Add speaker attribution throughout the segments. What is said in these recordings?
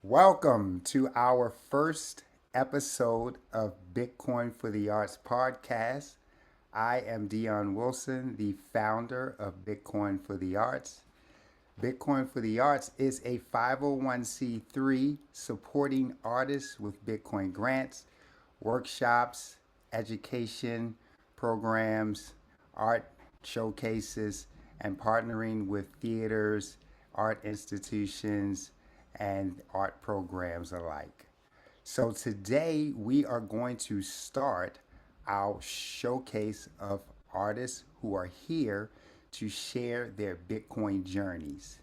Speaker 1: Welcome to our first episode of Bitcoin for the Arts podcast. I am Dion Wilson, the founder of Bitcoin for the Arts. Bitcoin for the Arts is a 501c3 supporting artists with Bitcoin grants, workshops, education programs, art showcases, and partnering with theaters, art institutions, and art programs alike. So today we are going to start our showcase of artists who are here to share their Bitcoin journeys.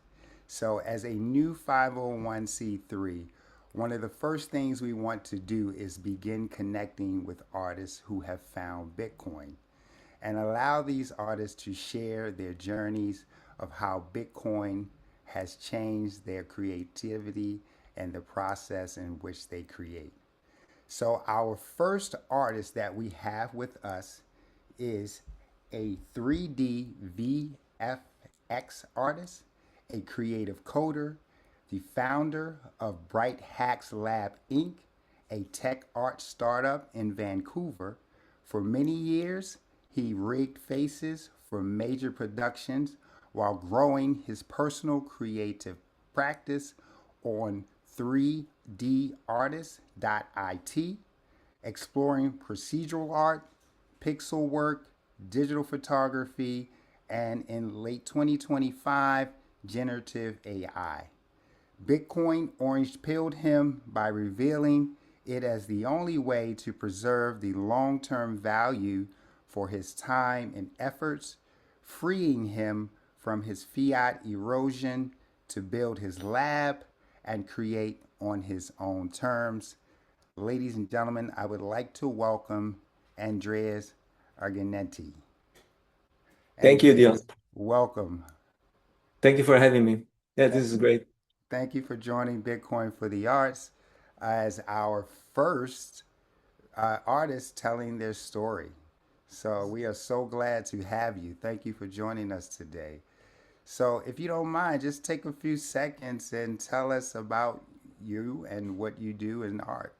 Speaker 1: So, as a new 501c3, one of the first things we want to do is begin connecting with artists who have found Bitcoin and allow these artists to share their journeys of how Bitcoin has changed their creativity and the process in which they create. So, our first artist that we have with us is a 3D VFX artist, a creative coder, the founder of Bright Hacks Lab Inc., a tech art startup in Vancouver. For many years, he rigged faces for major productions while growing his personal creative practice on 3dartist.it, exploring procedural art, pixel work, digital photography, and in late 2025, generative AI. Bitcoin orange pilled him by revealing it as the only way to preserve the long term value for his time and efforts, freeing him from his fiat erosion to build his lab and create on his own terms. Ladies and gentlemen, I would like to welcome Andrea Arghinenti.
Speaker 2: Thank you, Dion.
Speaker 1: Andreas, welcome.
Speaker 2: Thank you for having me. Yeah, this is great.
Speaker 1: Thank you for joining Bitcoin for the Arts as our first artist telling their story. So we are so glad to have you. Thank you for joining us today. So if you don't mind, just take a few seconds and tell us about you and what you do in art.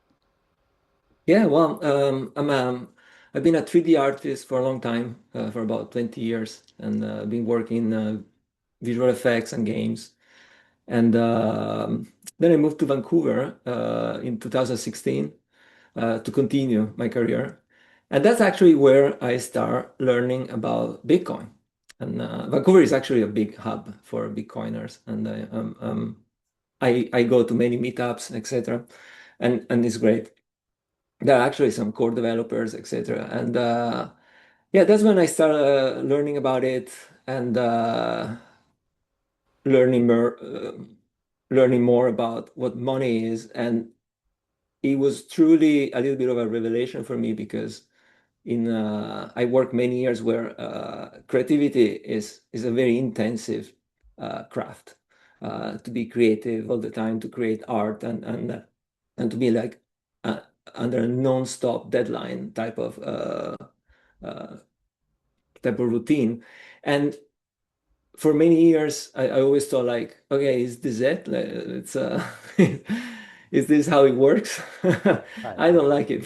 Speaker 2: Yeah, well, I've been a 3D artist for a long time, for about 20 years, and been working visual effects and games. And then I moved to Vancouver in 2016 to continue my career. And that's actually where I start learning about Bitcoin. And Vancouver is actually a big hub for Bitcoiners, and I go to many meetups, etc., and it's great. There are actually some core developers, etc. And yeah, that's when I started learning about it and learning more, learning more about what money is. And it was truly a little bit of a revelation for me because in I worked many years where creativity is a very intensive craft. To be creative all the time, to create art and to be like uh, under a non-stop deadline uh, type of routine. And for many years, I always thought like, okay, is this it? Like, it's is this how it works?
Speaker 1: Right,
Speaker 2: I don't
Speaker 1: right.
Speaker 2: like it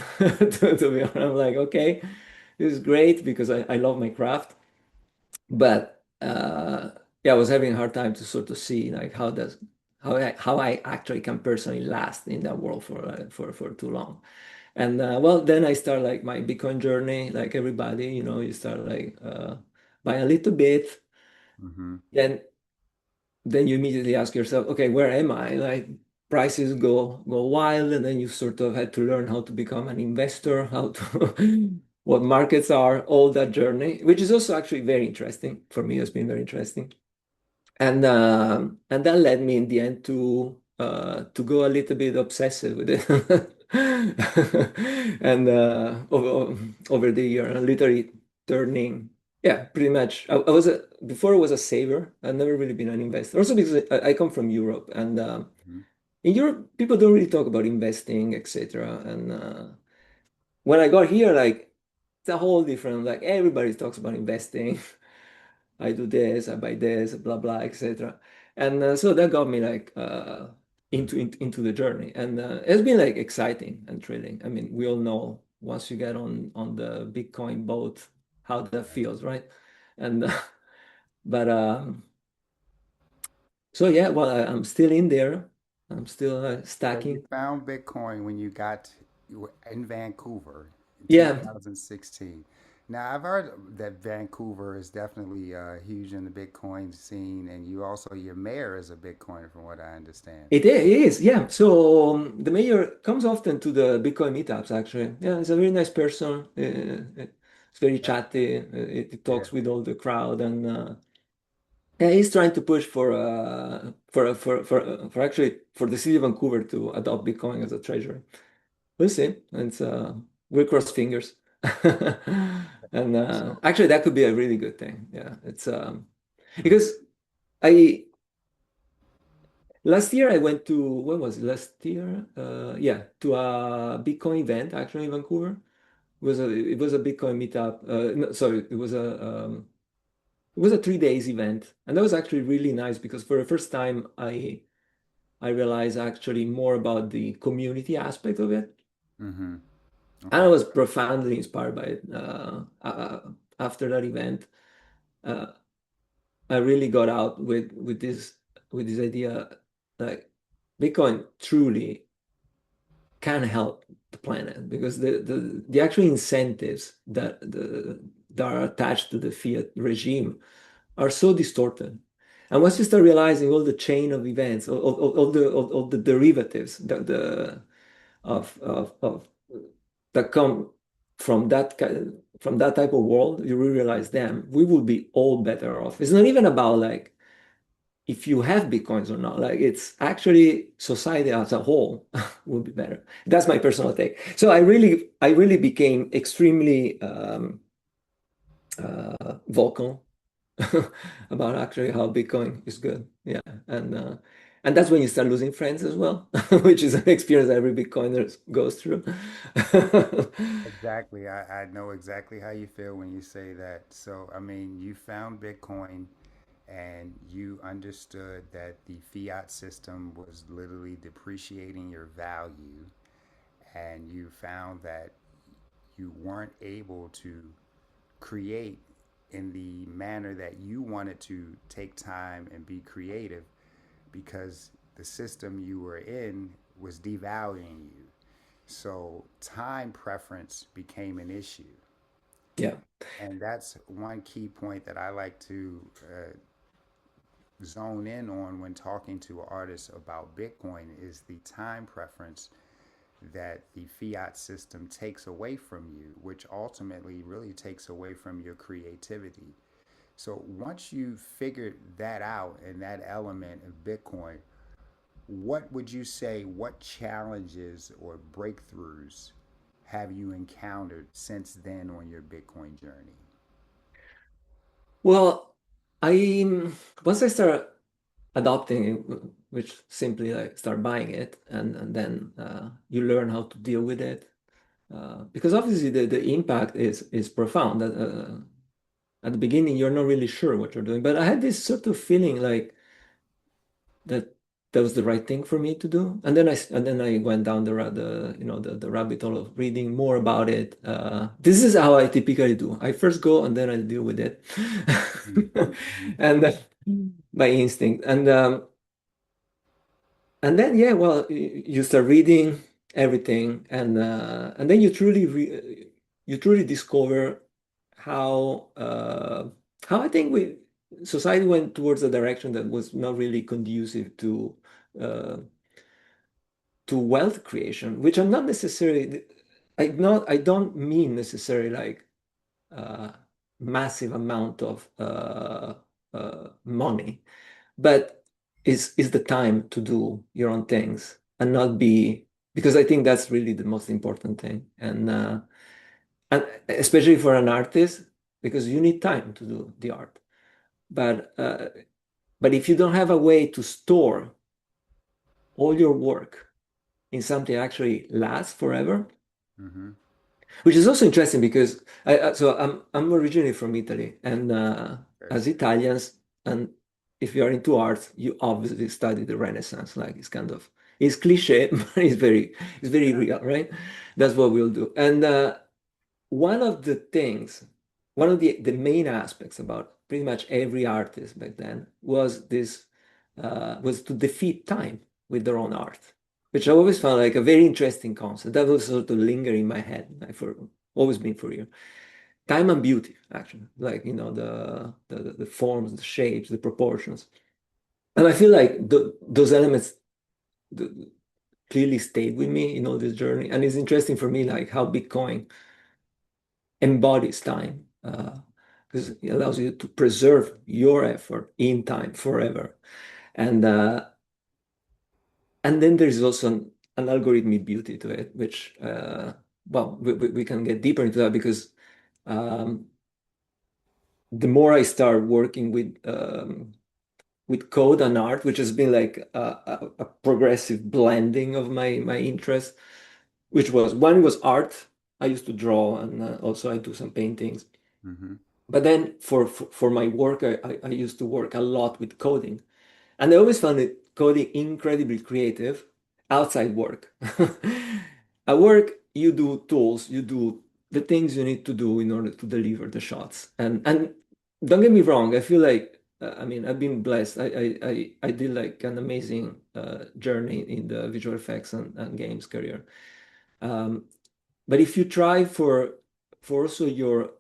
Speaker 2: to be honest. I'm like, okay, this is great because I love my craft, but yeah, I was having a hard time to sort of see like how I actually can personally last in that world for too long. And well, then I start like my Bitcoin journey, like everybody, you start like by a little bit,
Speaker 1: Mm-hmm.
Speaker 2: then you immediately ask yourself, okay, where am I? Like prices go wild, and then you sort of had to learn how to become an investor, how to what markets are, all that journey, which is also actually very interesting for me. It's been very interesting, and that led me in the end to go a little bit obsessive with it, and over the year, literally turning. Yeah, pretty much. I was before I was a saver. I've never really been an investor. Also because I come from Europe, and
Speaker 1: Mm-hmm.
Speaker 2: in Europe people don't really talk about investing, etc. And when I got here, like it's a whole different. Like everybody talks about investing. I do this, I buy this, blah blah, etc. And so that got me like into the journey. And it's been like exciting and thrilling. I mean, we all know once you get on the Bitcoin boat, how that
Speaker 1: Right.
Speaker 2: feels, right? And but so yeah, well, I'm still in there. I'm still
Speaker 1: So you
Speaker 2: stacking.
Speaker 1: found Bitcoin when you were in Vancouver in
Speaker 2: Yeah,
Speaker 1: 2016. Now I've heard that Vancouver is definitely huge in the Bitcoin scene, and you also your mayor is a Bitcoiner, from what I understand.
Speaker 2: it is. Yeah. So the mayor comes often to the Bitcoin meetups, actually. Yeah, he's a very nice person. It's very
Speaker 1: That,
Speaker 2: chatty. He
Speaker 1: yeah.
Speaker 2: talks with all the crowd, and yeah, he's trying to push for actually for the city of Vancouver to adopt Bitcoin as a treasury. We'll see. And we'll cross fingers. And
Speaker 1: So
Speaker 2: actually, that could be a really good thing. Yeah, it's because I last year I went to when was it? Last year? Yeah, to a Bitcoin event actually in Vancouver. It was a Bitcoin meetup. No, sorry, it was a 3 days event, and that was actually really nice because for the first time I realized actually more about the community aspect of it.
Speaker 1: mm-hmm.
Speaker 2: And I
Speaker 1: Okay.
Speaker 2: was profoundly inspired by it. After that event, uh, I really got out with this idea that Bitcoin truly can help the planet because the actual incentives that are attached to the fiat regime are so distorted. And once you start realizing all the chain of events, all the derivatives of that come from that type of world, you will realize, damn, we would be all better off. It's not even about like if you have bitcoins or not. Like it's actually society as a whole would be better. That's my personal take. So I really became extremely vocal about actually how Bitcoin is good. Yeah, and that's when you start losing friends as well, which is an experience every Bitcoiner goes through.
Speaker 1: Exactly. I know exactly how you feel when you say that. So, I mean, you found Bitcoin and you understood that the fiat system was literally depreciating your value, and you found that you weren't able to create in the manner that you wanted to take time and be creative because the system you were in was devaluing you. So time preference became an issue.
Speaker 2: Yeah.
Speaker 1: And that's one key point that I like to zone in on when talking to artists about Bitcoin is the time preference that the fiat system takes away from you, which ultimately really takes away from your creativity. So once you figured that out and that element of Bitcoin, what would you say, what challenges or breakthroughs have you encountered since then on your Bitcoin journey?
Speaker 2: Well, I once I start adopting it, which simply like start buying it, and then you learn how to deal with it, because obviously the impact is profound. At the beginning, you're not really sure what you're doing, but I had this sort of feeling like that that was the right thing for me to do. And then I went down the rabbit hole of reading more about it. This is how I typically do. I first go and then I deal with it,
Speaker 1: Mm-hmm.
Speaker 2: and by instinct. And then yeah, well, you start reading everything, and then you truly discover how how I think we society went towards a direction that was not really conducive uh, to wealth creation, which I'm not necessarily. I don't mean necessarily like uh, massive amount of money, but is the time to do your own things and not be because I think that's really the most important thing, and especially for an artist because you need time to do the art. But if you don't have a way to store all your work in something that actually lasts forever,
Speaker 1: Mm-hmm.
Speaker 2: which is also interesting because so I'm originally from Italy, and
Speaker 1: Okay.
Speaker 2: as Italians, and if you are into art, you obviously study the Renaissance. Like it's cliche, but it's very real, right? That's what we'll do. And one of the things, one of the main aspects about pretty much every artist back then was this was to defeat time with their own art, which I always found like a very interesting concept. That was sort of linger in my head like, for always been for you. Time and beauty, actually, like the forms, the shapes, the proportions. And I feel like those elements th- clearly stayed with me in all this journey. And it's interesting for me, like how Bitcoin embodies time, because it allows you to preserve your effort in time forever. And and then there's also an algorithmic beauty to it, which well, we can get deeper into that because um, the more I start working with code and art, which has been like a progressive blending of my interests, which was one was art. I used to draw and also I do some paintings.
Speaker 1: Mm-hmm.
Speaker 2: But then for my work, I used to work a lot with coding. And I always found it coding incredibly creative outside work. At work, you do tools, you do the things you need to do in order to deliver the shots. And don't get me wrong, I feel like I mean I've been blessed. I did like an amazing journey in the visual effects and games career. Um, but if you try for also your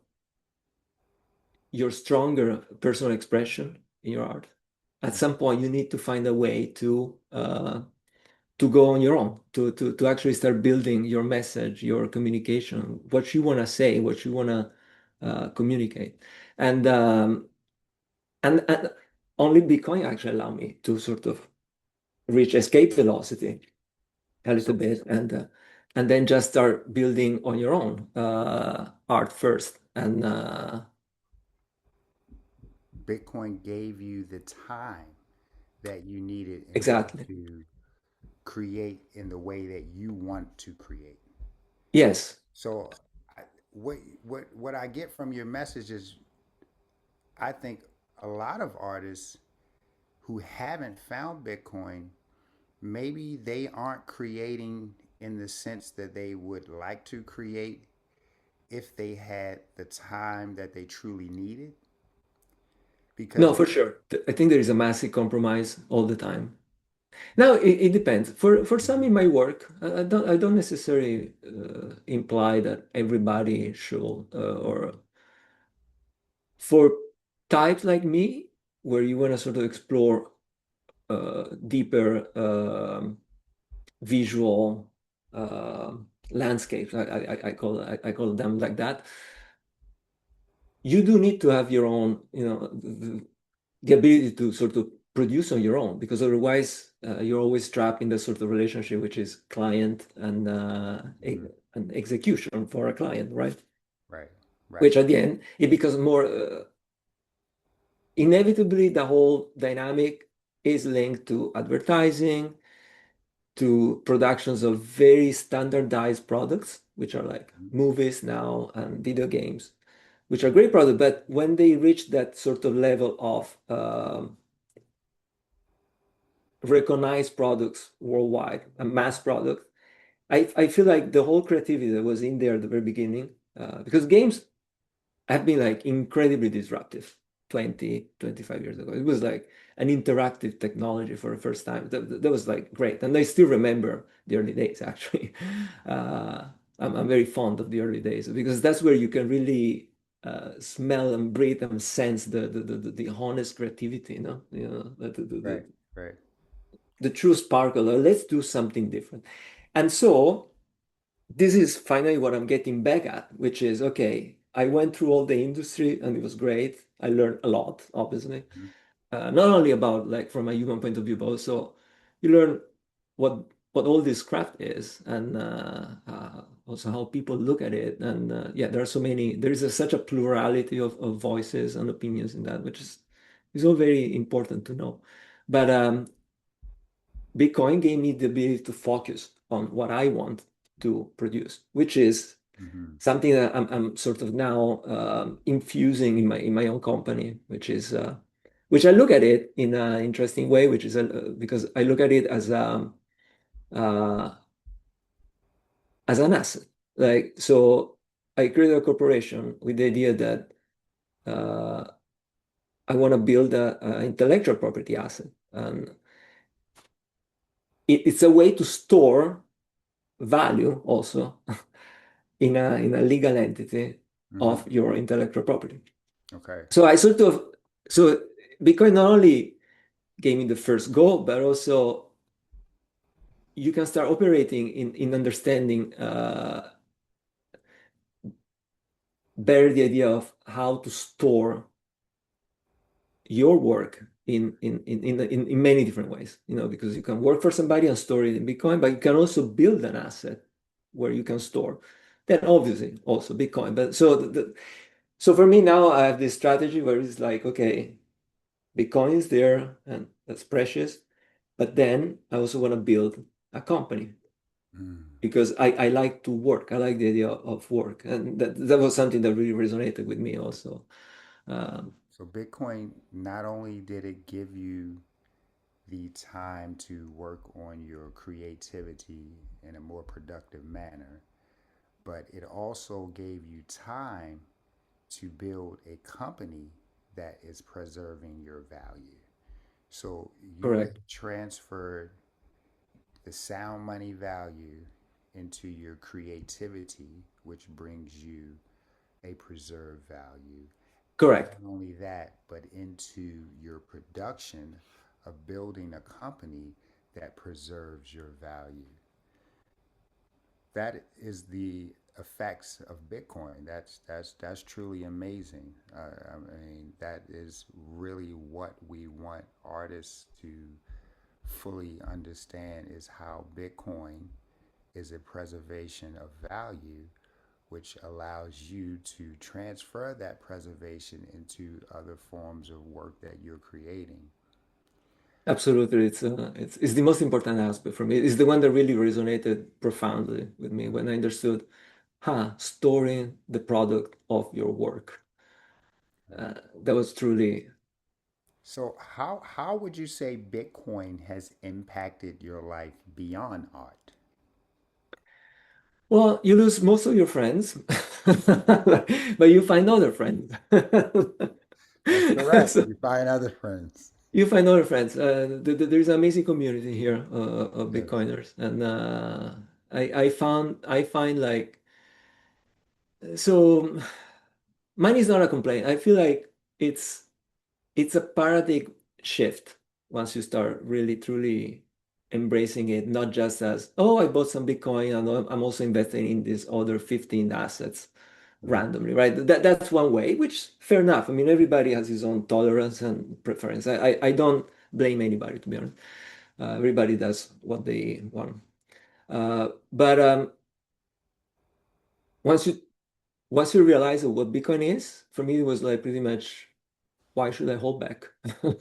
Speaker 2: stronger personal expression in your art, at some point you need to find a way to go on your own, to actually start building your message, your communication, what you want to say, what you want to communicate. And, um, and only Bitcoin actually allowed me to sort of reach escape velocity a little
Speaker 1: So
Speaker 2: bit and then just start building on your own art first. And
Speaker 1: Bitcoin gave you the time that you needed in order
Speaker 2: exactly.
Speaker 1: to create in the way that you want to create.
Speaker 2: Yes.
Speaker 1: So, what I get from your message is, I think a lot of artists who haven't found Bitcoin, maybe they aren't creating in the sense that they would like to create if they had the time that they truly needed. Because
Speaker 2: No, for sure. I think there is a massive compromise all the time. Now it depends. For some
Speaker 1: Mhm.
Speaker 2: in my work, I don't necessarily imply that everybody should or for types like me, where you want to sort of explore deeper visual landscapes. I call them like that. You do need to have your own, the ability to sort of produce on your own, because otherwise you're always trapped in the sort of relationship which is client
Speaker 1: Mhm.
Speaker 2: and execution for a client, right?
Speaker 1: Right, right,
Speaker 2: Which at the end it becomes more inevitably the whole dynamic is linked to advertising, to productions of very standardized products, which are like
Speaker 1: Mhm.
Speaker 2: movies now and video games, which are great products, but when they reach that sort of level of recognized products worldwide, a mass product. I feel like the whole creativity that was in there at the very beginning, because games have been like incredibly disruptive 20, 25 years ago. It was like an interactive technology for the first time. That was like great. And I still remember the early days, actually. Uh, I'm very fond of the early days because that's where you can really smell and breathe and sense the honest creativity,
Speaker 1: right, right.
Speaker 2: the true sparkle. Let's do something different. And so this is finally what I'm getting back at, which is okay, I went through all the industry and it was great. I learned a lot, obviously.
Speaker 1: Mhm.
Speaker 2: Not only about like from a human point of view, but also you learn what all this craft is and also how people look at it. And yeah, there are so many, there is such a plurality of voices and opinions in that, which is all very important to know. But Bitcoin gave me the ability to focus on what I want to produce, which is
Speaker 1: Mhm.
Speaker 2: something that I'm sort of now infusing in my own company, which is which I look at it in an interesting way, which is because I look at it uh, as an asset. Like, so I created a corporation with the idea that uh, I want to build a intellectual property asset. And it's a way to store value also in a legal entity
Speaker 1: Mm-hmm.
Speaker 2: of your intellectual property.
Speaker 1: Okay.
Speaker 2: So I sort of, so Bitcoin not only gave me the first goal, but also you can start operating in understanding better the idea of how to store your work in many different ways, because you can work for somebody and store it in Bitcoin, but you can also build an asset where you can store. Then obviously also Bitcoin. But so for me now I have this strategy where it's like, okay, Bitcoin is there and that's precious, but then I also want to build a company
Speaker 1: Mm.
Speaker 2: because I like to work. I like the idea of work, and that was something that really resonated with me also. Um,
Speaker 1: So Bitcoin, not only did it give you the time to work on your creativity in a more productive manner, but it also gave you time to build a company that is preserving your value. So you have
Speaker 2: Correct.
Speaker 1: transferred the sound money value into your creativity, which brings you a preserved value. And
Speaker 2: Correct.
Speaker 1: not only that, but into your production of building a company that preserves your value. That is the effects of Bitcoin. That's truly amazing. I mean, that is really what we want artists to fully understand is how Bitcoin is a preservation of value, which allows you to transfer that preservation into other forms of work that you're creating.
Speaker 2: Absolutely. It's the most important aspect for me. It's the one that really resonated profoundly with me when I understood, storing the product of your work. That was truly.
Speaker 1: So how would you say Bitcoin has impacted your life beyond art?
Speaker 2: Well, you lose most of your friends, but you find other friends.
Speaker 1: That's correct.
Speaker 2: So
Speaker 1: You find other friends.
Speaker 2: you find other friends. There's an amazing community here of
Speaker 1: Yes.
Speaker 2: Bitcoiners, and I find like so. Mine is not a complaint. I feel like it's it's a paradigm shift once you start really truly embracing it, not just as, oh, I bought some Bitcoin and I'm also investing in these other 15 assets
Speaker 1: Mm-hmm.
Speaker 2: randomly, right? That's one way, which fair enough. I mean, everybody has his own tolerance and preference. I don't blame anybody, to be honest. Everybody does what they want. But once you once you realize what Bitcoin is, for me, it was like pretty much, why should I hold back?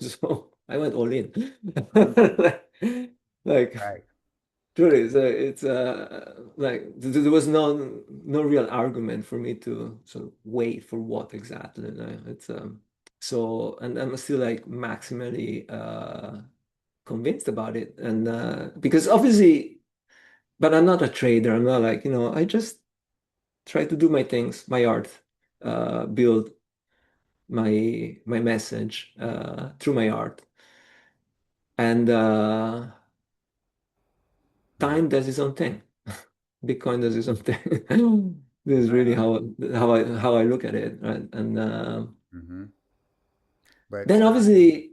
Speaker 2: So I went all in.
Speaker 1: Mm-hmm.
Speaker 2: Like,
Speaker 1: Right.
Speaker 2: truly, it's like there was no real argument for me to sort of wait for what exactly. It's so, and I'm still like maximally convinced about it, and because obviously, but I'm not a trader. I'm not like, I just try to do my things, my art, build my message through my art. And
Speaker 1: Mm-hmm.
Speaker 2: time does its own thing. Bitcoin does its own thing. This is really
Speaker 1: Right.
Speaker 2: how I look at it, right? And
Speaker 1: Mm-hmm. But
Speaker 2: then
Speaker 1: time.
Speaker 2: obviously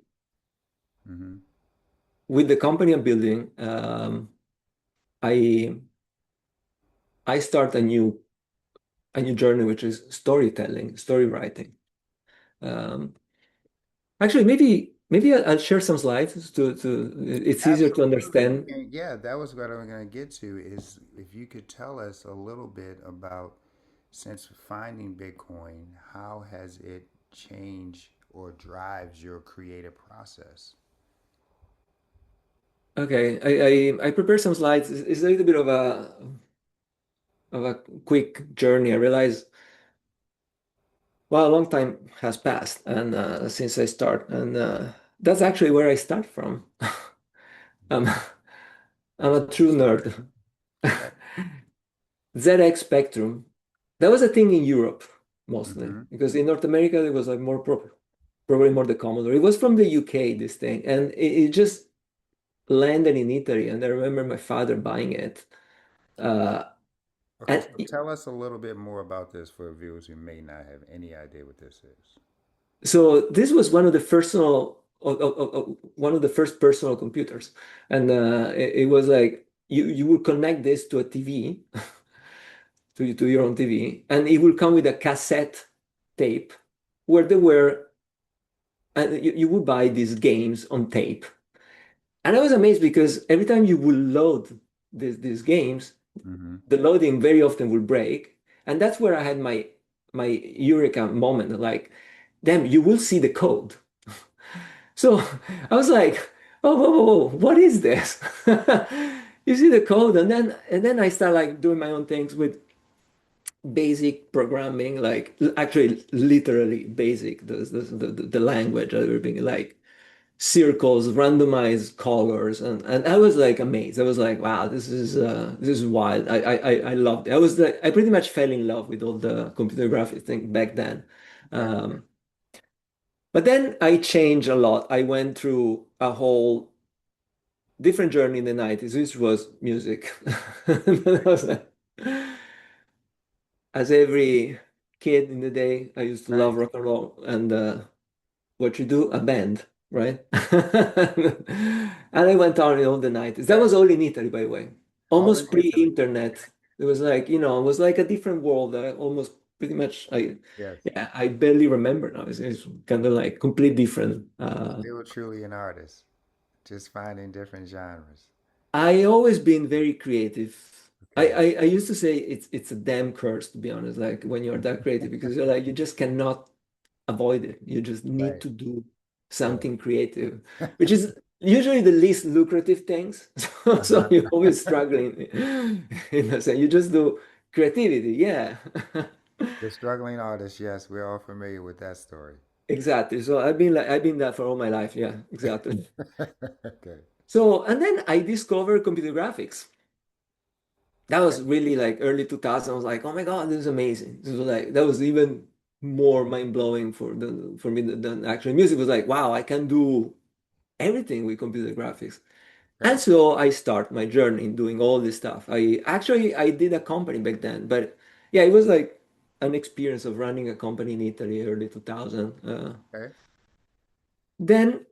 Speaker 1: Mm-hmm.
Speaker 2: with the company I'm building, I I start a new journey, which is storytelling, story writing. Um, Actually, maybe I'll share some slides to it's easier to
Speaker 1: Absolutely. We
Speaker 2: understand.
Speaker 1: can, yeah, that was what I'm going to get to is if you could tell us a little bit about since finding Bitcoin, how has it changed or drives your creative process?
Speaker 2: Okay, I prepared some slides. It's a little bit of a quick journey. I realize Well, a long time has passed, and since I start, and that's actually where I start from. I'm, I'm
Speaker 1: That's
Speaker 2: a
Speaker 1: where you
Speaker 2: true
Speaker 1: started.
Speaker 2: nerd.
Speaker 1: Okay.
Speaker 2: ZX Spectrum. That was a thing in Europe mostly,
Speaker 1: Mm-hmm.
Speaker 2: because in North America it was like more probably more the Commodore. It was from the UK, this thing, and it just landed in Italy. And I remember my father buying it. Uh,
Speaker 1: Okay,
Speaker 2: and
Speaker 1: so tell us a little bit more about this for viewers who may not have any idea what this is.
Speaker 2: so this was one of the one of the first personal computers, and it was like you would connect this to a TV, to your own TV, and it will come with a cassette tape where there were and you would buy these games on tape. And I was amazed because every time you would load these games,
Speaker 1: Mm-hmm.
Speaker 2: the loading very often will break. And that's where I had my eureka moment. Like, damn, you will see the code. So I was like, oh, whoa, whoa, whoa, what is this? You see the code, and then I start like doing my own things with basic programming, like actually literally basic, the language, everything like circles, randomized colors, and I was like amazed. I was like, wow, this is wild. I loved it. I pretty much fell in love with all the computer graphics thing back then.
Speaker 1: Okay.
Speaker 2: Um, but then I changed a lot. I went through a whole different journey in the 90s, which was music. I
Speaker 1: Okay.
Speaker 2: was like, as every kid in the day, I used to love
Speaker 1: Nice.
Speaker 2: rock and roll, and what you do, a band, right? And I went on in all the 90s. That
Speaker 1: Okay.
Speaker 2: was all in Italy, by the way.
Speaker 1: All
Speaker 2: Almost
Speaker 1: in Italy.
Speaker 2: pre-internet. It was like, it was like a different world that I almost pretty much
Speaker 1: Yes.
Speaker 2: yeah, I barely remember now. It's kind of like complete different.
Speaker 1: Still truly an artist. Just finding different genres.
Speaker 2: I always been very creative.
Speaker 1: Okay.
Speaker 2: I used to say it's a damn curse, to be honest, like when you're that creative, because you're like you just cannot avoid it. You just need
Speaker 1: Right.
Speaker 2: to do
Speaker 1: Right.
Speaker 2: something creative, which is usually the least lucrative things. So
Speaker 1: Uh-huh.
Speaker 2: you're always struggling in a sense. You just do creativity, yeah.
Speaker 1: The struggling artist, yes, we're all familiar with that story.
Speaker 2: Exactly. So I've been that for all my life. Yeah, exactly.
Speaker 1: Okay.
Speaker 2: So and then I discovered computer graphics. That
Speaker 1: Okay.
Speaker 2: was really like early 2000. I was like, oh my God, this is amazing. This was like that was even more mind-blowing for me than actually music. It was like, wow, I can do everything with computer graphics. And
Speaker 1: Okay.
Speaker 2: so I start my journey in doing all this stuff. I did a company back then, but yeah, it was like an experience of running a company in Italy early 2000.
Speaker 1: Okay.
Speaker 2: Then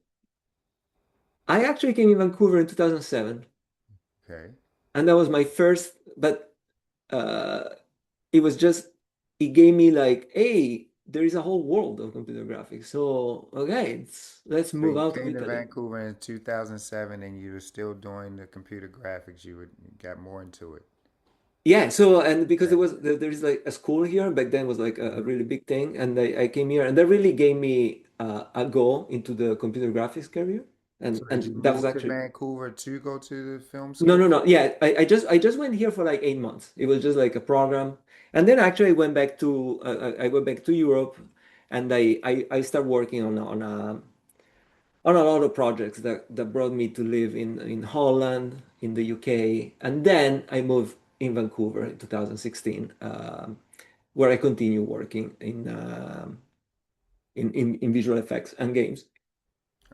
Speaker 2: I actually came in Vancouver in 2007,
Speaker 1: Okay.
Speaker 2: and that was my first, but uh, it was just it gave me like, hey, there is a whole world of computer graphics. So okay, let's
Speaker 1: So
Speaker 2: move
Speaker 1: you
Speaker 2: out of
Speaker 1: came to
Speaker 2: Italy.
Speaker 1: Vancouver in 2007 and you were still doing the computer graphics. You got more into it.
Speaker 2: Yeah, so and because
Speaker 1: Okay.
Speaker 2: there is like a school here back then was like a really big thing, and I came here, and that really gave me a go into the computer graphics career,
Speaker 1: So did you
Speaker 2: and that was
Speaker 1: move to
Speaker 2: actually
Speaker 1: Vancouver to go to the film
Speaker 2: no,
Speaker 1: school?
Speaker 2: no, no, yeah, I just went here for like 8 months. It was just like a program, and then actually I went back to I went back to Europe, and I started working on a lot of projects that brought me to live in Holland, in the UK, and then I moved in Vancouver in 2016, where I continue working in visual effects and games.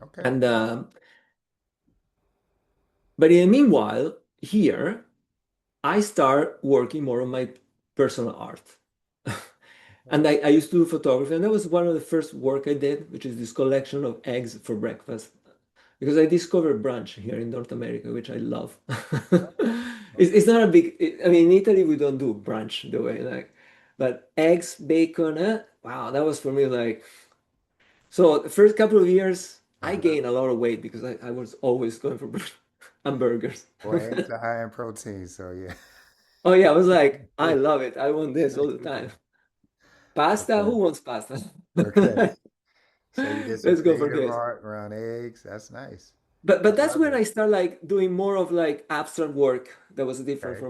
Speaker 1: Okay.
Speaker 2: And but in the meanwhile, here I start working more on my personal art.
Speaker 1: Okay.
Speaker 2: And I used to do photography, and that was one of the first work I did, which is this collection of eggs for breakfast. Because I discovered brunch here in North America, which I love.
Speaker 1: Okay.
Speaker 2: It's not a big, I mean, in Italy we don't do brunch the way like, but eggs, bacon, wow, that was for me like, so the first couple of years I
Speaker 1: Uh-huh.
Speaker 2: gained a lot of weight because I was always going for hamburgers.
Speaker 1: Well, eggs are high in protein, so yeah.
Speaker 2: Oh yeah, I was like, I love it. I want this all the time. Pasta,
Speaker 1: Okay.
Speaker 2: who wants pasta?
Speaker 1: Okay. So you did some
Speaker 2: Let's go for
Speaker 1: creative
Speaker 2: this.
Speaker 1: art around eggs. That's nice.
Speaker 2: But
Speaker 1: I
Speaker 2: that's
Speaker 1: love
Speaker 2: when
Speaker 1: it.
Speaker 2: I start like doing more of like abstract work that was different
Speaker 1: Okay.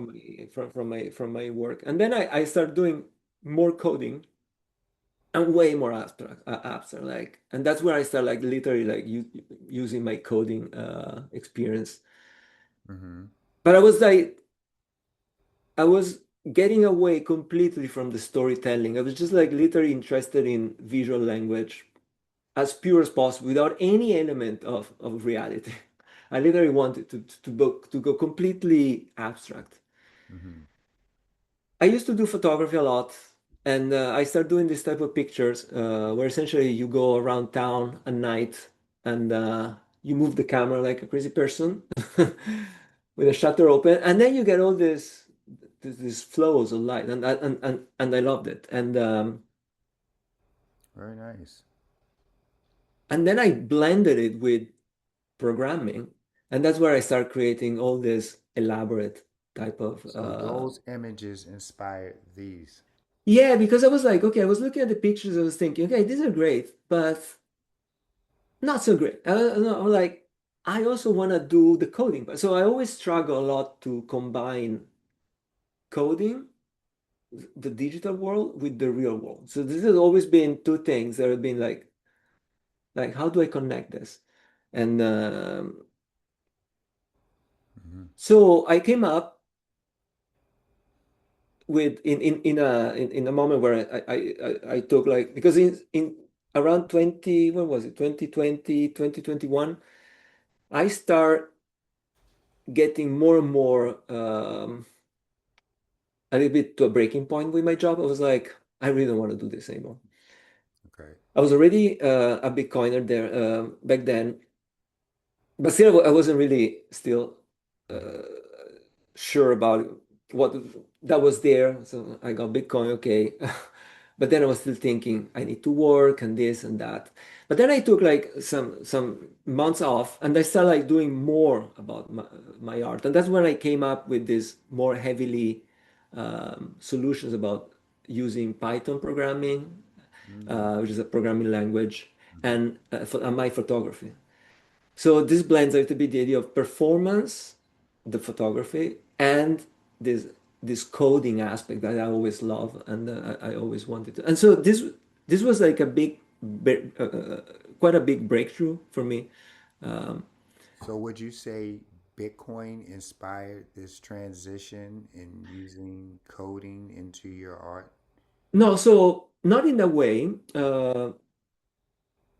Speaker 2: from my from my work. And then I start doing more coding. and way more abstract, like, and that's where I start like literally like using my coding experience.
Speaker 1: Mm-hmm.
Speaker 2: But I was getting away completely from the storytelling. I was just like literally interested in visual language as pure as possible without any element of reality. I literally wanted to go completely abstract.
Speaker 1: Mm-hmm.
Speaker 2: I used to do photography a lot, and I started doing this type of pictures where essentially you go around town at night and you move the camera like a crazy person with a shutter open, and then you get all these flows of light, and I loved it.
Speaker 1: Very nice.
Speaker 2: And then I blended it with programming, and that's where I start creating all this elaborate type of
Speaker 1: So those images inspired these.
Speaker 2: yeah, because I was like, okay, I was looking at the pictures, I was thinking, okay, these are great, but not so great. I'm like, I also want to do the coding part. So I always struggle a lot to combine coding, the digital world, with the real world. So this has always been two things that have been like how do I connect this? And
Speaker 1: Mm-hmm.
Speaker 2: so I came up with in a moment where I took like because in around 20 when was it 2020 2021 I start getting more and more a little bit to a breaking point with my job. I was like, I really don't want to do this anymore.
Speaker 1: Okay.
Speaker 2: I was already a Bitcoiner there back then, but still I wasn't really still
Speaker 1: Mm-hmm.
Speaker 2: uh, sure about what that was there. So I got Bitcoin, okay. But then I was still thinking I need to work and this and that. But then I took like some months off and I started like doing more about my art. And that's when I came up with this more heavily solutions about using Python programming,
Speaker 1: Mm-hmm.
Speaker 2: which is a programming language,
Speaker 1: Mm-hmm.
Speaker 2: and my photography. So this blends a little bit the idea of performance, the photography, and this this coding aspect that I always love and I always wanted to. And so this was like a quite a big breakthrough for me. Um,
Speaker 1: So would you say Bitcoin inspired this transition in using coding into your art?
Speaker 2: no, so not in a way,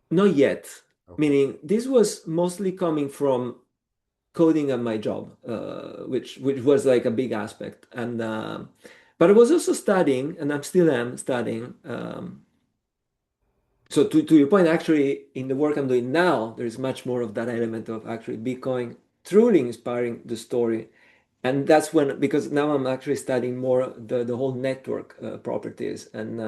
Speaker 2: not yet.
Speaker 1: Okay.
Speaker 2: Meaning this was mostly coming from coding at my job, which was like a big aspect. And but I was also studying, and I'm still am studying. So to your point, actually, in the work I'm doing now, there is much more of that element of actually Bitcoin truly inspiring the story. And that's when, because now I'm actually studying more the whole network properties and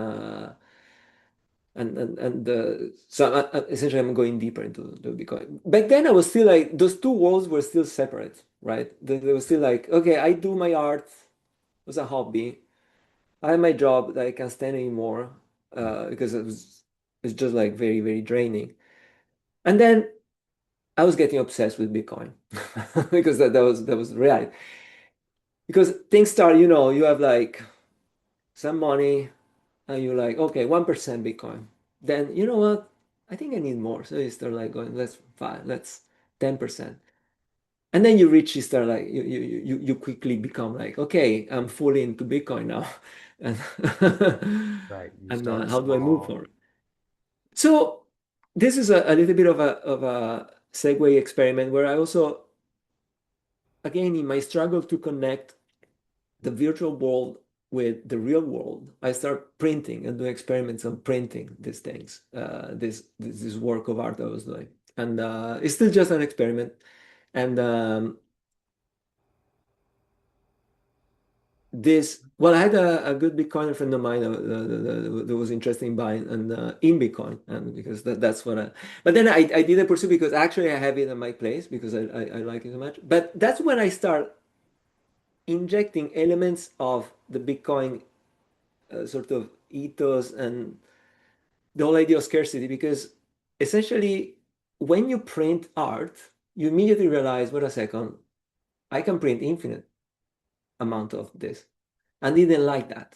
Speaker 2: so essentially I'm going deeper into the Bitcoin. Back then I was still like those two worlds were still separate, right? They were still like, okay, I do my art as a hobby. I have my job that I can't stand anymore because it's just like very, very draining. And then I was getting obsessed with Bitcoin because that was reality. Because things start, you have like some money and you're like, okay, 1% Bitcoin. Then you know what? I think I need more. So you start like going, let's 5, let's 10%. And then you start like you quickly become like, okay, I'm fully into Bitcoin now. And
Speaker 1: Right. You
Speaker 2: and
Speaker 1: start
Speaker 2: how do I move
Speaker 1: small.
Speaker 2: forward? So this is a little bit of a segue experiment where I also, again, in my struggle to connect the virtual world with the real world, I start printing and doing experiments on printing these things, this work of art I was doing. And it's still just an experiment. And well, I had a good Bitcoiner friend of mine that was interested in buying and in Bitcoin, and because that's what but then I didn't pursue because actually I have it in my place because I like it so much. But that's when I start injecting elements of the Bitcoin sort of ethos and the whole idea of scarcity because essentially when you print art, you immediately realize, wait a second, I can print infinite amount of this. And they didn't like that.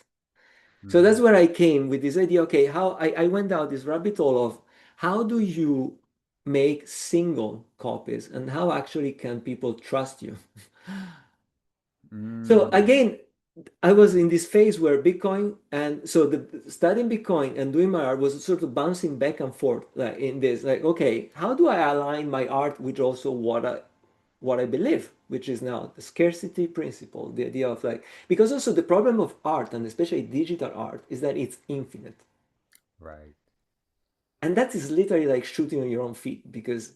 Speaker 2: So that's
Speaker 1: Hmm.
Speaker 2: where I came with this idea. Okay, how I went down this rabbit hole of how do you make single copies and how actually can people trust you? So
Speaker 1: Mm.
Speaker 2: again, I was in this phase where Bitcoin and so the studying Bitcoin and doing my art was sort of bouncing back and forth like in this like okay, how do I align my art with also what I believe, which is now the scarcity principle, the idea of like because also the problem of art and especially digital art is that it's infinite.
Speaker 1: Right.
Speaker 2: And that is literally like shooting on your own feet because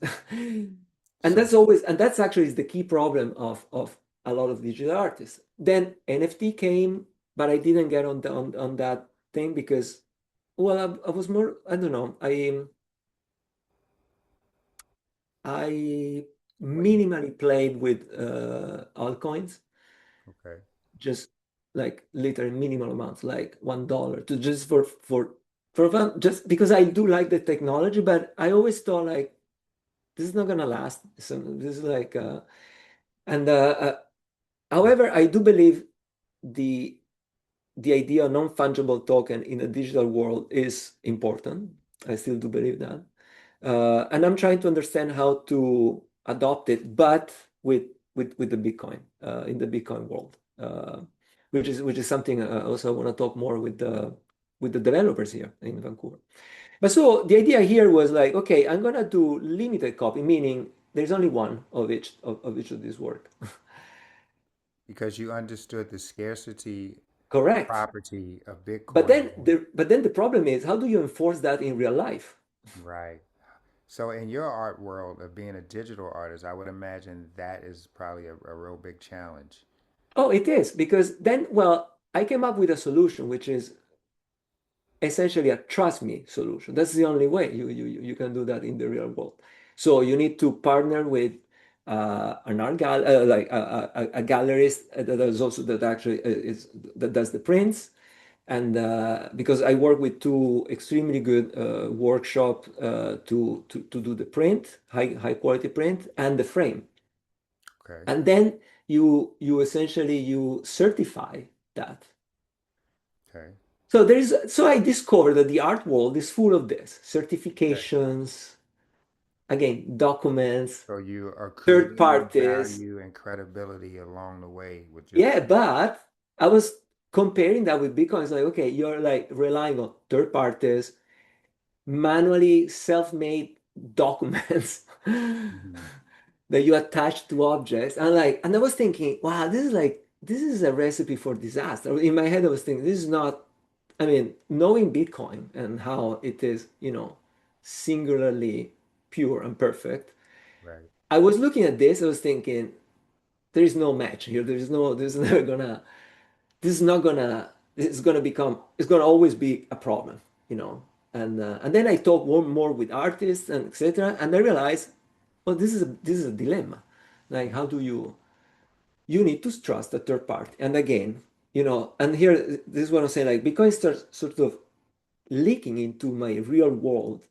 Speaker 2: and
Speaker 1: So,
Speaker 2: that's actually is the key problem of a lot of digital artists. Then NFT came, but I didn't get on that thing because well I was more I don't know I
Speaker 1: what?
Speaker 2: minimally played with altcoins,
Speaker 1: Okay.
Speaker 2: just like literally minimal amounts, like $1 to just for fun, just because I do like the technology, but I always thought like this is not gonna last. So this is like and however, I do believe the the idea of non-fungible token in a digital world is important. I still do believe that. And I'm trying to understand how to adopt it, but with the Bitcoin in the Bitcoin world, which is something also I want to talk more with the developers here in Vancouver. But so the idea here was like, okay, I'm gonna do limited copy, meaning there's only one of each of these work.
Speaker 1: Because you understood the scarcity
Speaker 2: Correct.
Speaker 1: property of
Speaker 2: But
Speaker 1: Bitcoin.
Speaker 2: then the problem is how do you enforce that in real life?
Speaker 1: Right. So, in your art world of being a digital artist, I would imagine that is probably a real big challenge.
Speaker 2: Oh, it is because then, well, I came up with a solution which is essentially a trust me solution. That's the only way you can do that in the real world. So you need to partner with an art gal like a gallerist that is also that actually is that does the prints. And because I work with two extremely good workshop to do the print, high quality print and the frame.
Speaker 1: Okay.
Speaker 2: And then you essentially you certify that.
Speaker 1: Okay.
Speaker 2: So I discovered that the art world is full of this
Speaker 1: Okay.
Speaker 2: certifications, again, documents,
Speaker 1: So you are
Speaker 2: third
Speaker 1: creating
Speaker 2: parties.
Speaker 1: value and credibility along the way with your
Speaker 2: Yeah,
Speaker 1: print.
Speaker 2: but I was comparing that with Bitcoin. It's like, okay, you're like relying on third parties, manually self-made documents
Speaker 1: Hmm.
Speaker 2: that you attach to objects. And I was thinking, wow, this is a recipe for disaster. In my head, I was thinking, this is not, I mean, knowing Bitcoin and how it is, singularly pure and perfect.
Speaker 1: Right.
Speaker 2: I was looking at this, I was thinking, there is no match here. There's never gonna, this is not gonna, it's gonna become, it's gonna always be a problem, you know. And then I talk more with artists and etc. And I realized, well, this is a dilemma. Like, how do you need to trust a third party? And again, and here this is what I'm saying. Like, Bitcoin starts sort of leaking into my real world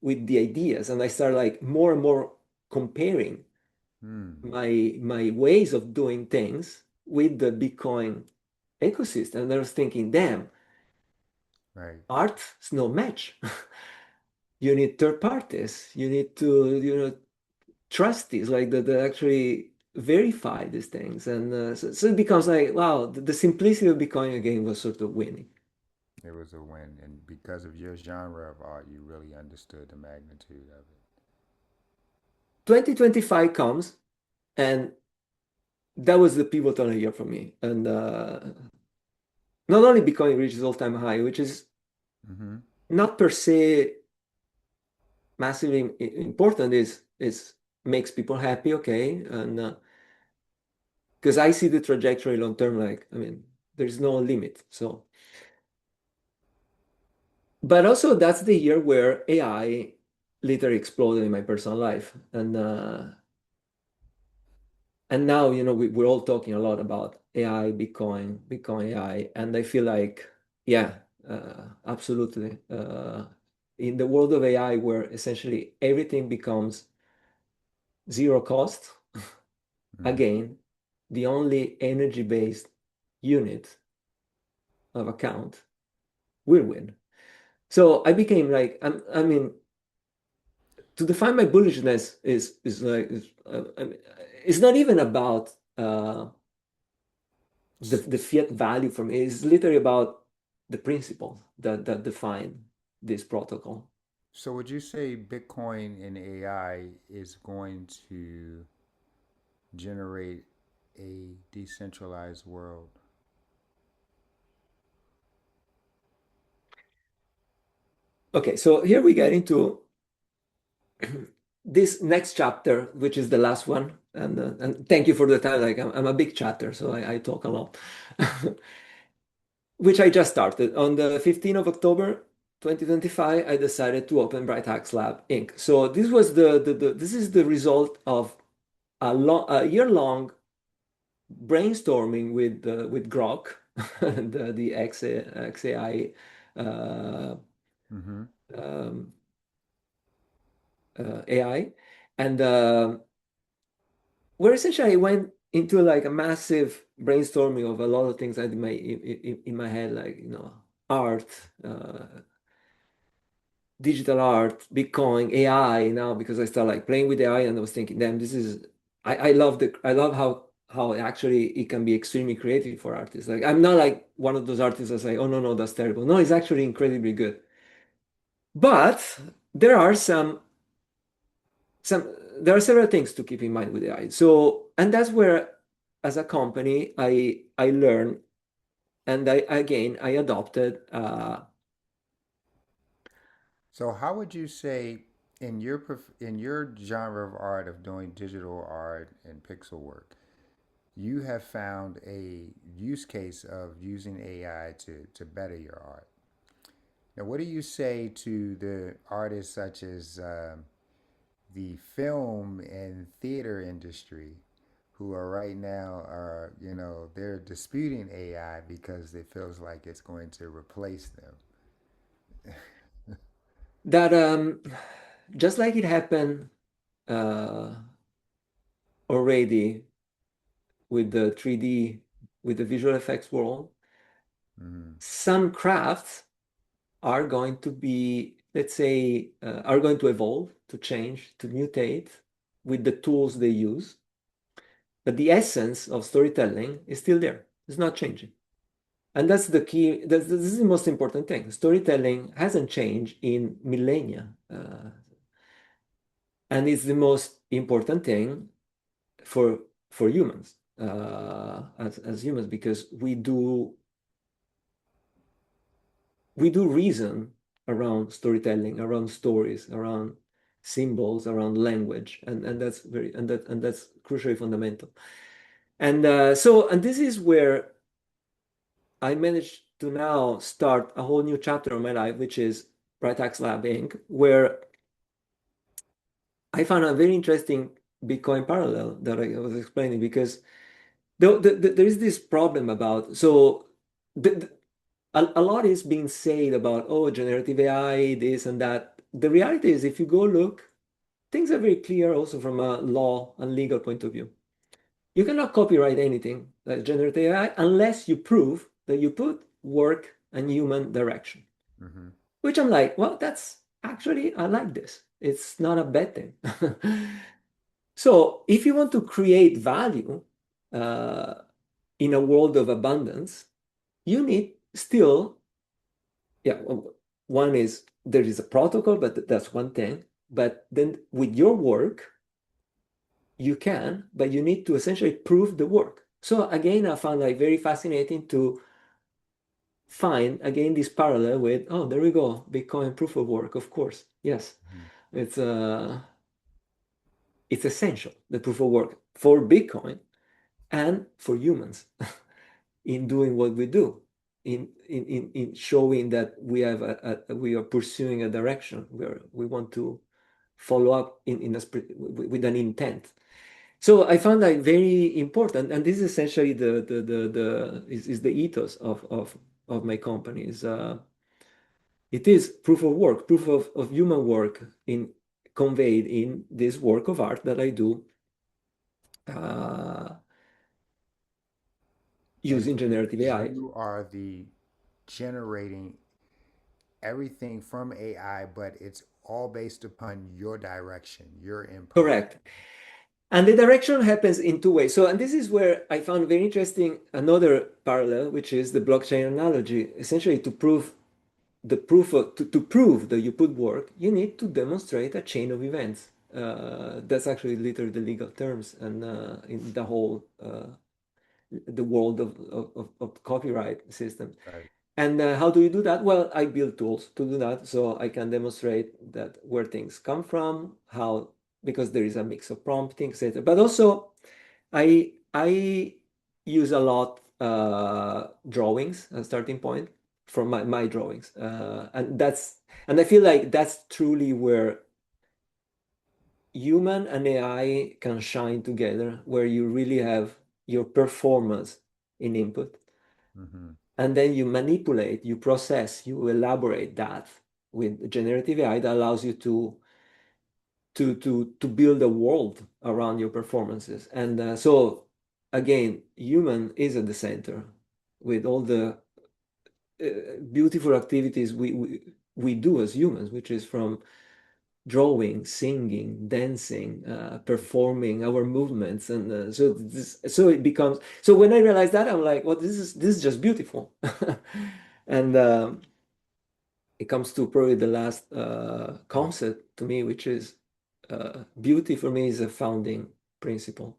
Speaker 2: with the ideas, and I start like more and more comparing
Speaker 1: Hmm.
Speaker 2: my ways of doing things with the Bitcoin ecosystem. And I was thinking, damn,
Speaker 1: Right.
Speaker 2: art is no match. You need third parties. You need to, trust these, like that actually verify these things. And so it becomes like, wow, the simplicity of Bitcoin again was sort of winning.
Speaker 1: It was a win. And because of your genre of art, you really understood the magnitude of it.
Speaker 2: 2025 comes, and that was the pivotal year for me. And not only Bitcoin reaches all-time high, which is
Speaker 1: Mm-hmm.
Speaker 2: not per se massively important, is makes people happy, okay, and because I see the trajectory long term, like I mean, there's no limit. So, but also that's the year where AI literally exploded in my personal life, and now we're all talking a lot about AI, Bitcoin AI, and I feel like yeah, absolutely. In the world of AI, where essentially everything becomes zero cost,
Speaker 1: Mm-hmm.
Speaker 2: again, the only energy-based unit of account will win. So I became like, I mean, to define my bullishness is like, I mean, it's not even about the fiat value for me. It's literally about the principles that define this protocol.
Speaker 1: So would you say Bitcoin and AI is going to generate a decentralized world?
Speaker 2: Okay, so here we get into this next chapter, which is the last one. And thank you for the time. Like I'm a big chatter, so I talk a lot, which I just started on the 15th of October, 2025. I decided to open Bright Hacks Lab Inc. So this was this is the result of a year-long brainstorming with Grok, the XAI uh,
Speaker 1: Mm-hmm.
Speaker 2: um, AI, and where essentially I went into like a massive brainstorming of a lot of things that in my head, like art, digital art, Bitcoin, AI now because I started like playing with AI and I was thinking, damn, this is I love how actually it can be extremely creative for artists. Like I'm not like one of those artists that say, oh no, that's terrible. No, it's actually incredibly good. But there are some there are several things to keep in mind with AI. So, and that's where as a company I learned and I adopted
Speaker 1: So how would you say in your in your genre of art of doing digital art and pixel work, you have found a use case of using AI to better your art? Now, what do you say to the artists such as the film and theater industry who are right now are they're disputing AI because it feels like it's going to replace them?
Speaker 2: that just like it happened uh, already with the 3D, with the visual effects world,
Speaker 1: Mm-hmm.
Speaker 2: some crafts are going to be, let's say, are going to evolve, to change, to mutate with the tools they use. But the essence of storytelling is still there. It's not changing. And that's the key. This is the most important thing. Storytelling hasn't changed in millennia. And it's the most important thing for humans, as humans, because we do reason around storytelling, around stories, around symbols, around language, and that's and that's crucially fundamental. And and this is where I managed to now start a whole new chapter of my life, which is Brightex Lab Inc., where I found a very interesting Bitcoin parallel that I was explaining because there is this problem about the, a lot is being said about generative AI, this and that. The reality is, if you go look, things are very clear also from a law and legal point of view. You cannot copyright anything like generative AI unless you prove that you put work and human direction.
Speaker 1: Mm-hmm.
Speaker 2: Which I'm like, well, that's actually, I like this. It's not a bad thing. So if you want to create value uh, in a world of abundance, you need still, yeah, one is there is a protocol, but that's one thing. But then with your work, you can, but you need to essentially prove the work. So again, I found like very fascinating to find again this parallel with, oh, there we go, Bitcoin proof of work, of course. Yes.
Speaker 1: Mm-hmm.
Speaker 2: It's it's essential, the proof of work for Bitcoin and for humans in doing what we do, in showing that we have we are pursuing a direction where we want to follow up with an intent. So I found that very important, and this is essentially is the ethos of my company. Is it is proof of work, proof of human work in conveyed in this work of art that I do uh,
Speaker 1: And
Speaker 2: using generative AI.
Speaker 1: you are the generating. everything from AI, but it's all based upon your direction, your input.
Speaker 2: Correct. And the direction happens in two ways. So, and this is where I found very interesting another parallel, which is the blockchain analogy. Essentially, to prove that you put work, you need to demonstrate a chain of events. That's actually literally the legal terms, and in the whole the world of copyright systems.
Speaker 1: Right.
Speaker 2: And how do you do that? Well, I build tools to do that, so I can demonstrate that where things come from, how because there is a mix of prompting, etc. But also, I use a lot drawings as starting point from my drawings, and I feel like that's truly where human and AI can shine together, where you really have your performance in input,
Speaker 1: Mm-hmm.
Speaker 2: and then you manipulate, you process, you elaborate that with generative AI that allows you to build a world around your performances. And so again, human is at the center with all the beautiful activities we do as humans, which is from drawing, singing, dancing, performing our movements, and so it becomes. So when I realized that, I'm like, well, this is just beautiful, and it comes to probably the last concept to me, which is beauty for me is a founding principle.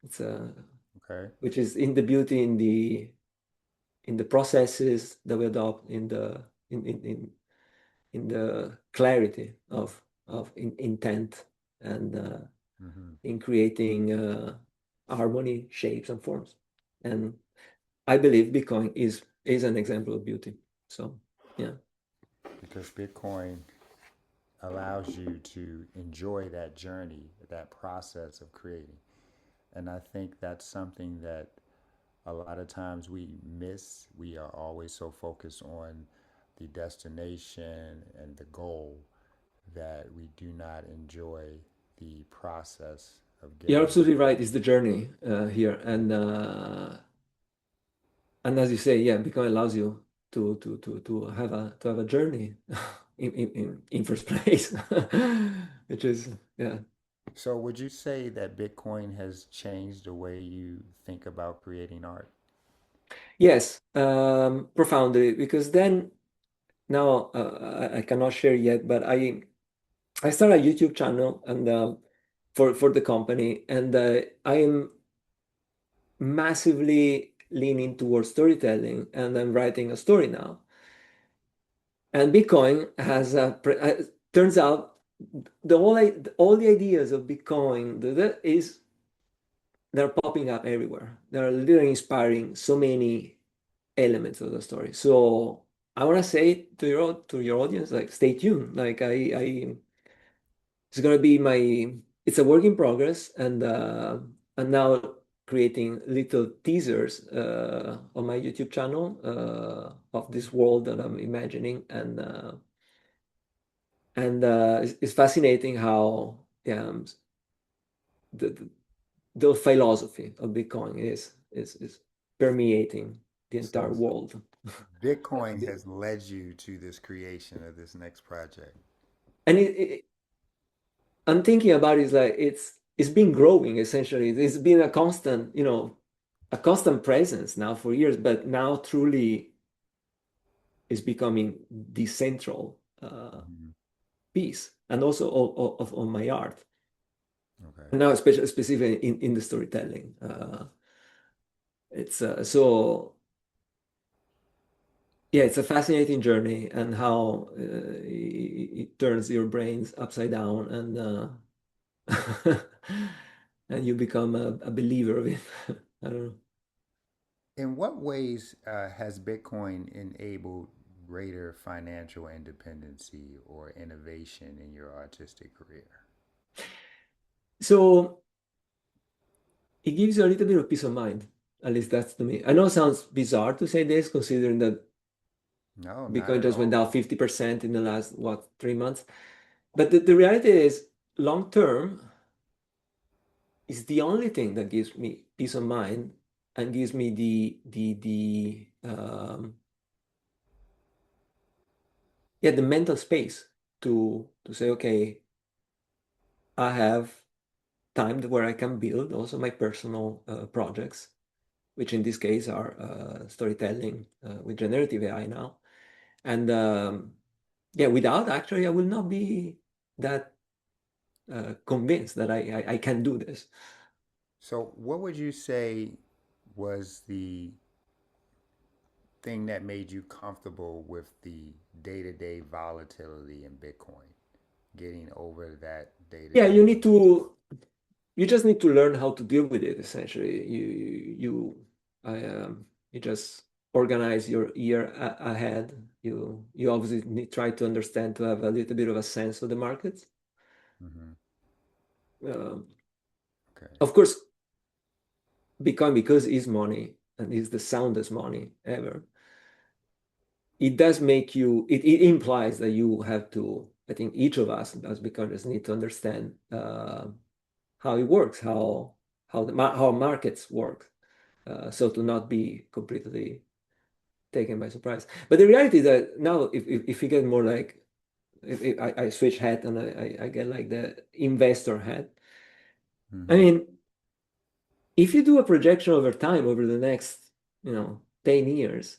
Speaker 2: It's a
Speaker 1: Okay.
Speaker 2: which is in the beauty in the processes that we adopt in the clarity of intent and
Speaker 1: Mm-hmm.
Speaker 2: in creating harmony, shapes, and forms. And I believe Bitcoin is an example of beauty. So yeah.
Speaker 1: Because Bitcoin allows you to enjoy that journey, that process of creating. And I think that's something that a lot of times we miss. We are always so focused on the destination and the goal that we do not enjoy the process of
Speaker 2: You're
Speaker 1: getting
Speaker 2: absolutely right. It's the journey here, and as you say, yeah, Bitcoin allows you to have a journey in first place, which is yeah.
Speaker 1: So, would you say that Bitcoin has changed the way you think about creating art?
Speaker 2: Yes, profoundly, because then now I cannot share yet, but I started a YouTube channel and for the company, and I am massively leaning towards storytelling, and I'm writing a story now. And Bitcoin has turns out all the ideas of Bitcoin they're popping up everywhere. They're literally inspiring so many elements of the story. So I want to say to your audience, like, stay tuned. Like I it's gonna be it's a work in progress, and now creating little teasers on my YouTube channel of this world that I'm imagining, and it's fascinating how the, the the philosophy of Bitcoin is permeating the
Speaker 1: So,
Speaker 2: entire world.
Speaker 1: Bitcoin has led you to this creation of this next project.
Speaker 2: And I'm thinking about it, is like it's been growing essentially. It's been a constant, a constant presence now for years, but now truly is becoming the central
Speaker 1: Mhm.
Speaker 2: piece, and also of my art.
Speaker 1: Okay.
Speaker 2: And now, especially specifically in the storytelling, it's so yeah, it's a fascinating journey, and how it turns your brains upside down, and you become a believer of it. I don't know.
Speaker 1: In what ways has Bitcoin enabled greater financial independency or innovation in your artistic career?
Speaker 2: So it gives you a little bit of peace of mind. At least that's to me. I know it sounds bizarre to say this, considering that
Speaker 1: No, not
Speaker 2: Bitcoin
Speaker 1: at
Speaker 2: just went
Speaker 1: all.
Speaker 2: down 50% in the last, what, 3 months. But the reality is, long term, is the only thing that gives me peace of mind and gives me the yeah, the mental space to say, okay, I have time where I can build also my personal projects, which in this case are storytelling with generative AI now. And yeah, without actually, I will not be that convinced that I can do this.
Speaker 1: So, what would you say was the thing that made you comfortable with the day-to-day volatility in Bitcoin, getting over that
Speaker 2: Yeah,
Speaker 1: day-to-day?
Speaker 2: you just need to learn how to deal with it. Essentially, you just organize your year ahead. You obviously try to understand to have a little bit of a sense of the markets.
Speaker 1: Mm-hmm.
Speaker 2: Um,
Speaker 1: Okay.
Speaker 2: of course, Bitcoin, because it's money and it's the soundest money ever, it does make you, it implies that you have to, I think each of us as Bitcoiners need to understand how it works, how markets work, so to not be completely taken by surprise. But the reality is that now, if you get more like, if I switch hat and I get like the investor hat, I
Speaker 1: Mm-hmm.
Speaker 2: mean, if you do a projection over time, over the next, 10 years,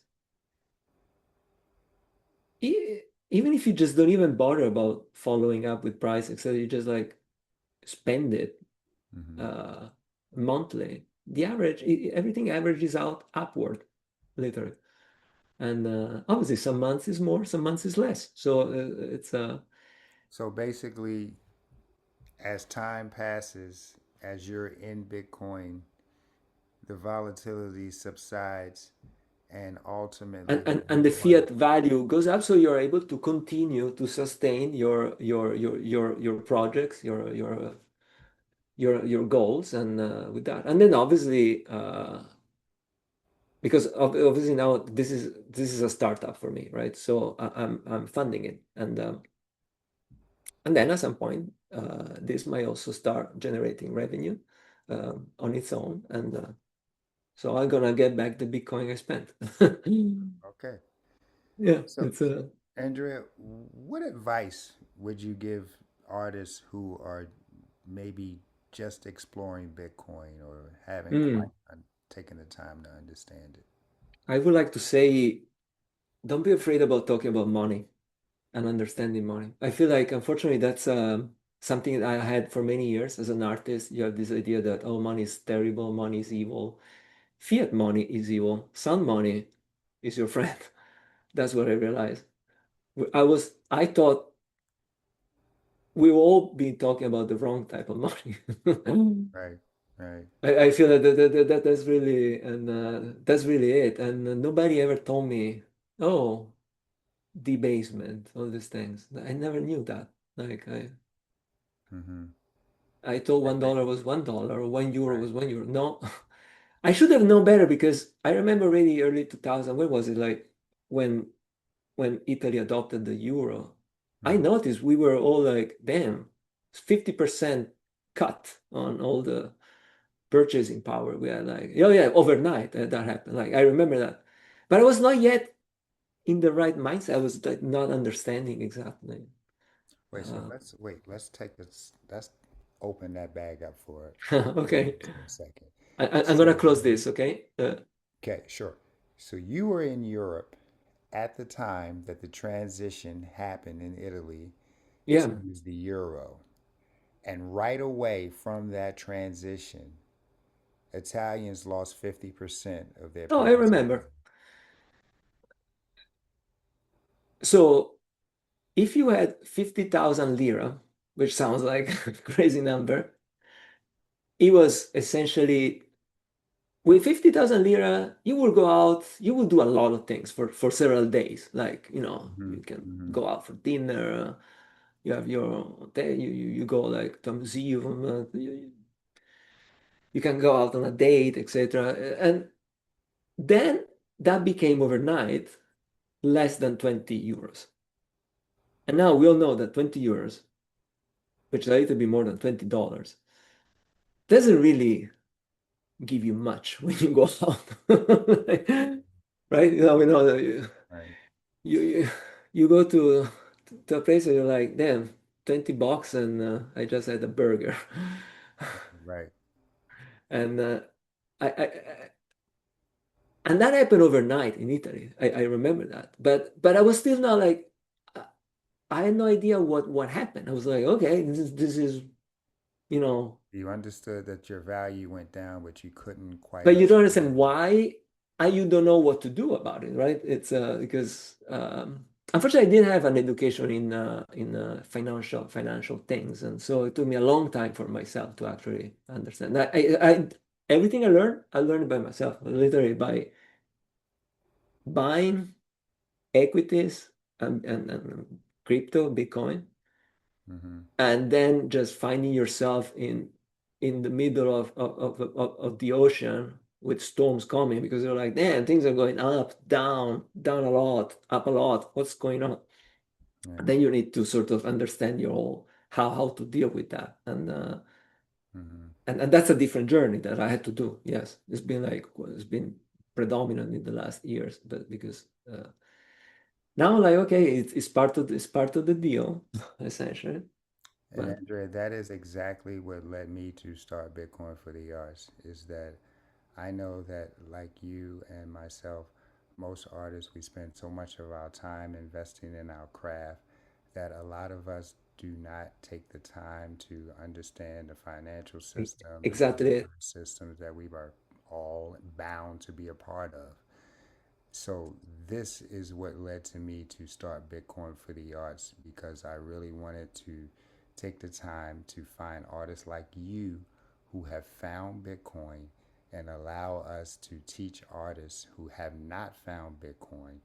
Speaker 2: even if you just don't even bother about following up with price, etc., you just like spend it
Speaker 1: Mm-hmm.
Speaker 2: uh, monthly, the average, everything averages out upward, literally. And obviously, some months is more, some months is less. So it's
Speaker 1: So basically, as time passes, as you're in Bitcoin, the volatility subsides, and ultimately
Speaker 2: and the
Speaker 1: Bitcoin.
Speaker 2: fiat value goes up, so you're able to continue to sustain your projects, your goals, and with that, and then obviously. Because obviously now this is a startup for me, right? So I'm funding it, and then at some point this might also start generating revenue on its own, and so I'm gonna get back the Bitcoin I spent.
Speaker 1: Okay.
Speaker 2: Yeah,
Speaker 1: So,
Speaker 2: it's a
Speaker 1: Andrea, what advice would you give artists who are maybe just exploring Bitcoin or haven't quite
Speaker 2: mm,
Speaker 1: taken the time to understand it?
Speaker 2: I would like to say, don't be afraid about talking about money and understanding money. I feel like unfortunately that's something that I had for many years as an artist. You have this idea that, oh, money is terrible, money is evil. Fiat money is evil. Sun money is your friend. That's what I realized. I thought we've all been talking about the wrong type of money.
Speaker 1: Right, right.
Speaker 2: I feel that's really, and that's really it. And nobody ever told me, oh, debasement, all these things. I never knew that. Like
Speaker 1: Mm-hmm.
Speaker 2: I thought
Speaker 1: That
Speaker 2: $1 was $1 or €1
Speaker 1: right.
Speaker 2: was €1. No, I should have known better because I remember really early 2000. When was it? Like when when Italy adopted the euro, I
Speaker 1: Mm-hmm.
Speaker 2: noticed we were all like, damn, 50% cut on all the purchasing power. We had like, oh yeah, overnight that happened. Like I remember that. But I was not yet in the right mindset. I was like not understanding exactly.
Speaker 1: Wait, so
Speaker 2: Uh,
Speaker 1: wait. Let's take this. Let's open that bag up
Speaker 2: okay.
Speaker 1: for a second.
Speaker 2: I'm gonna
Speaker 1: So,
Speaker 2: close this, okay?
Speaker 1: okay, sure. So you were in Europe at the time that the transition happened in Italy to
Speaker 2: Yeah.
Speaker 1: use the euro. And right away from that transition, Italians lost 50% of their
Speaker 2: Oh, I
Speaker 1: purchasing power.
Speaker 2: remember. So if you had 50,000 lira, which sounds like a crazy number, it was essentially with 50,000 lira, you will go out, you will do a lot of things for several days. Like,
Speaker 1: Hmm.
Speaker 2: you can
Speaker 1: Hmm.
Speaker 2: go out for dinner, you have your hotel, you go like to a museum, you can go out on a date, etc. And then that became overnight less than 20 euros. And now we all know that 20 euros, which is a little bit more than $20, doesn't really give you much when you go out. Right? We know that
Speaker 1: Right.
Speaker 2: you you go to a place and you're like, damn, $20 and I just had a burger.
Speaker 1: Right.
Speaker 2: And I and that happened overnight in Italy. I remember that. But I was still not like I I had no idea what happened. I was like, okay, this is, you know,
Speaker 1: You understood that your value went down, but you couldn't quite
Speaker 2: but you don't understand
Speaker 1: explain.
Speaker 2: why, and you don't know what to do about it, right? It's because unfortunately I didn't have an education in financial things, and so it took me a long time for myself to actually understand. Everything I learned by myself, literally by buying equities and crypto, Bitcoin,
Speaker 1: Mm-hmm.
Speaker 2: and then just finding yourself in the middle of the ocean with storms coming because you're like, damn, things are going up, down, down a lot, up a lot. What's going on?
Speaker 1: Yeah.
Speaker 2: And then you need to sort of understand your whole how to deal with that.
Speaker 1: Mm-hmm.
Speaker 2: And that's a different journey that I had to do. Yes, it's been predominant in the last years, but because now like okay, it's part of the deal essentially.
Speaker 1: And
Speaker 2: But
Speaker 1: Andrea, that is exactly what led me to start Bitcoin for the Arts. Is that I know that, like you and myself, most artists, we spend so much of our time investing in our craft that a lot of us do not take the time to understand the financial system and all the
Speaker 2: exactly.
Speaker 1: other systems that we are all bound to be a part of. So this is what led to me to start Bitcoin for the Arts because I really wanted to take the time to find artists like you who have found Bitcoin and allow us to teach artists who have not found Bitcoin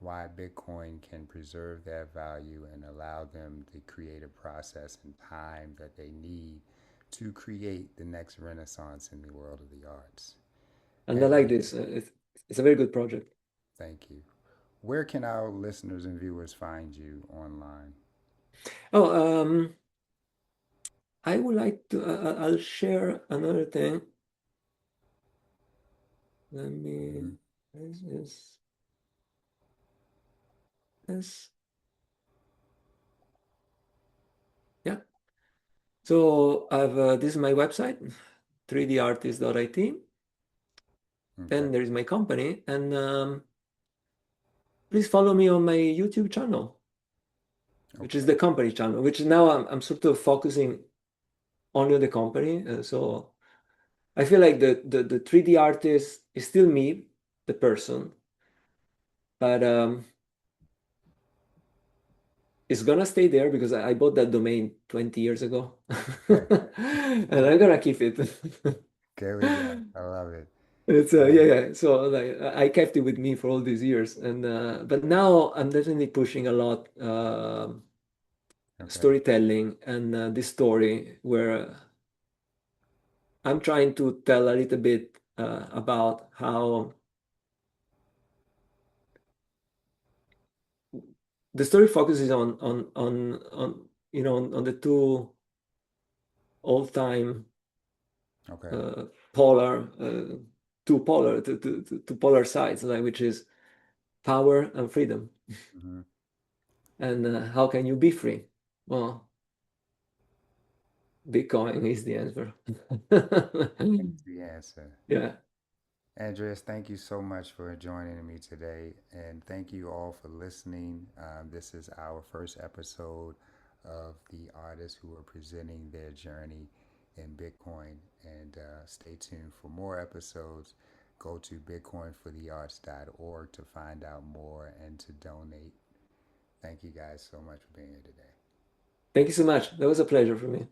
Speaker 1: why Bitcoin can preserve their value and allow them the creative process and time that they need to create the next renaissance in the world of the arts.
Speaker 2: And I like
Speaker 1: Andrea,
Speaker 2: this. It's a very good project.
Speaker 1: thank you. Where can our listeners and viewers find you online?
Speaker 2: Oh, I would like to. I'll share another thing. Let
Speaker 1: Mm-hmm.
Speaker 2: me. This. Yeah. So I've this is my website, 3dartist.it.
Speaker 1: Okay.
Speaker 2: Then there is my company, and please follow me on my YouTube channel, which is
Speaker 1: Okay.
Speaker 2: the company channel. Which now I'm sort of focusing only on the company. So I feel like the 3D artist is still me, the person, but it's gonna stay there because I bought that domain 20 years ago. And I'm gonna keep it.
Speaker 1: There we go. I love it.
Speaker 2: It's yeah,
Speaker 1: Um,
Speaker 2: yeah. So like I kept it with me for all these years, and but now I'm definitely pushing a lot
Speaker 1: okay.
Speaker 2: storytelling and this story where I'm trying to tell a little bit about how the story focuses on the two all-time
Speaker 1: Okay.
Speaker 2: uh, polar two polar sides, like which is power and freedom.
Speaker 1: Mm-hmm.
Speaker 2: And how can you be free? Well, Bitcoin is the answer.
Speaker 1: That's the answer.
Speaker 2: Yeah.
Speaker 1: Andreas, thank you so much for joining me today. And thank you all for listening. This is our first episode of the artists who are presenting their journey in Bitcoin. And stay tuned for more episodes. Go to bitcoinforthearts.org to find out more and to donate. Thank you guys so much for being here today.
Speaker 2: Thank you so much. That was a pleasure for me.